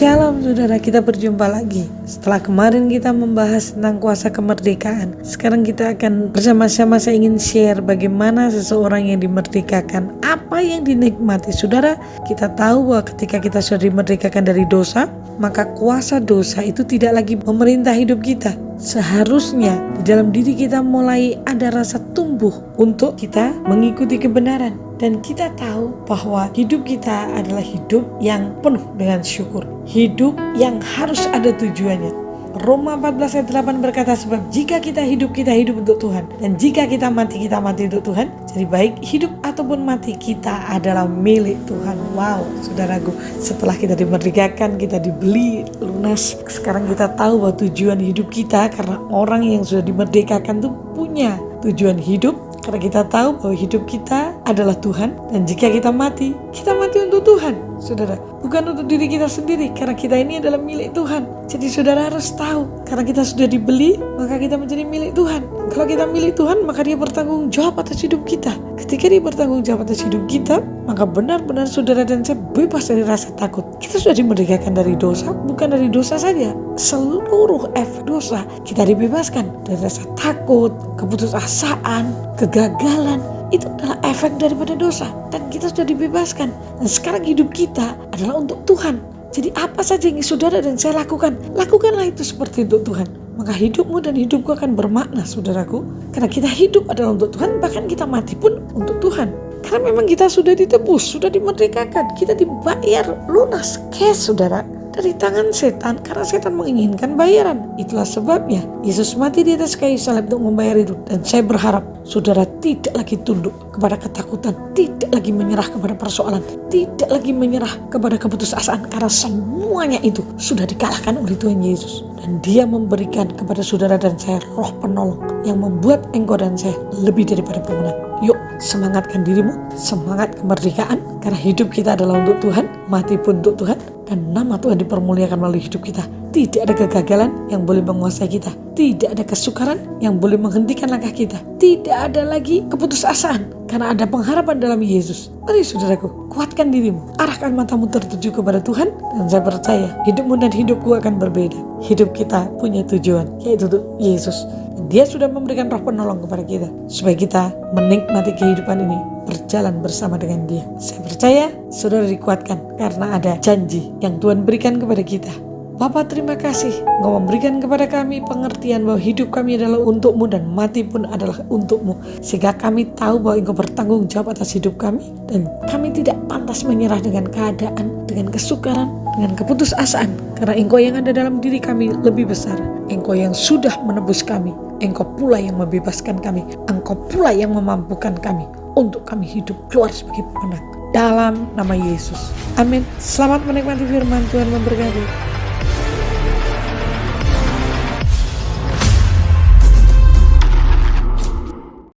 Shalom saudara, kita berjumpa lagi. Setelah kemarin kita membahas tentang kuasa kemerdekaan, sekarang kita akan bersama-sama, saya ingin share bagaimana seseorang yang dimerdekakan, apa yang dinikmati. Saudara, kita tahu bahwa ketika kita sudah dimerdekakan dari dosa, maka kuasa dosa itu tidak lagi memerintah hidup kita. Seharusnya di dalam diri kita mulai ada rasa tumbuh untuk kita mengikuti kebenaran. Dan kita tahu bahwa hidup kita adalah hidup yang penuh dengan syukur. Hidup yang harus ada tujuannya. Roma 14 ayat 8 berkata, sebab jika kita hidup untuk Tuhan. Dan jika kita mati untuk Tuhan. Jadi baik hidup ataupun mati, kita adalah milik Tuhan. Wow, saudaraku, setelah kita dimerdekakan, kita dibeli lunas. Sekarang kita tahu bahwa tujuan hidup kita, karena orang yang sudah dimerdekakan itu punya tujuan hidup. Karena kita tahu bahwa hidup kita adalah Tuhan. Dan jika kita mati untuk Tuhan. Saudara, bukan untuk diri kita sendiri. Karena kita ini adalah milik Tuhan. Jadi saudara harus tahu, karena kita sudah dibeli, maka kita menjadi milik Tuhan. Kalau kita milik Tuhan, maka dia bertanggung jawab atas hidup kita. Ketika dia bertanggung jawab atas hidup kita, maka benar-benar saudara dan saya bebas dari rasa takut. Kita sudah dimerdekakan dari dosa. Bukan dari dosa saja, seluruh efek dosa kita dibebaskan. Dari rasa takut, keputusasaan, kegagalan, itu adalah efek daripada dosa. Dan kita sudah dibebaskan. Dan sekarang hidup kita adalah untuk Tuhan. Jadi apa saja yang saudara dan saya lakukan, lakukanlah itu seperti untuk Tuhan. Maka hidupmu dan hidupku akan bermakna, saudaraku. Karena kita hidup adalah untuk Tuhan, bahkan kita mati pun untuk Tuhan. Karena memang kita sudah ditebus, sudah dimerdekakan. Kita dibayar lunas, cash, saudara. Dari tangan setan, karena setan menginginkan bayaran. Itulah sebabnya Yesus mati di atas kayu salib untuk membayar itu. Dan saya berharap saudara tidak lagi tunduk kepada ketakutan, tidak lagi menyerah kepada persoalan, tidak lagi menyerah kepada keputusasaan, karena semuanya itu sudah dikalahkan oleh Tuhan Yesus. Dan dia memberikan kepada saudara dan saya roh penolong yang membuat engkau dan saya lebih daripada pemenang. Yuk, semangatkan dirimu, semangat kemerdekaan, karena hidup kita adalah untuk Tuhan, mati pun untuk Tuhan, dan nama Tuhan dipermuliakan melalui hidup kita. Tidak ada kegagalan yang boleh menguasai kita. Tidak ada kesukaran yang boleh menghentikan langkah kita. Tidak ada lagi keputusasaan, karena ada pengharapan dalam Yesus. Mari saudaraku, kuatkan dirimu, arahkan matamu tertuju kepada Tuhan, dan saya percaya hidupmu dan hidupku akan berbeda. Hidup kita punya tujuan, yaitu Yesus. Dan dia sudah memberikan roh penolong kepada kita, supaya kita menikmati kehidupan ini, berjalan bersama dengan dia. Saya percaya saudara dikuatkan, karena ada janji yang Tuhan berikan kepada kita. Bapa, terima kasih Engkau memberikan kepada kami pengertian bahwa hidup kami adalah untuk-Mu dan mati pun adalah untuk-Mu. Sehingga kami tahu bahwa Engkau bertanggung jawab atas hidup kami. Dan kami tidak pantas menyerah dengan keadaan, dengan kesukaran, dengan keputusasaan. Karena Engkau yang ada dalam diri kami lebih besar. Engkau yang sudah menebus kami. Engkau pula yang membebaskan kami. Engkau pula yang memampukan kami untuk kami hidup keluar sebagai pemenang. Dalam nama Yesus. Amin. Selamat menikmati firman Tuhan, memberkati.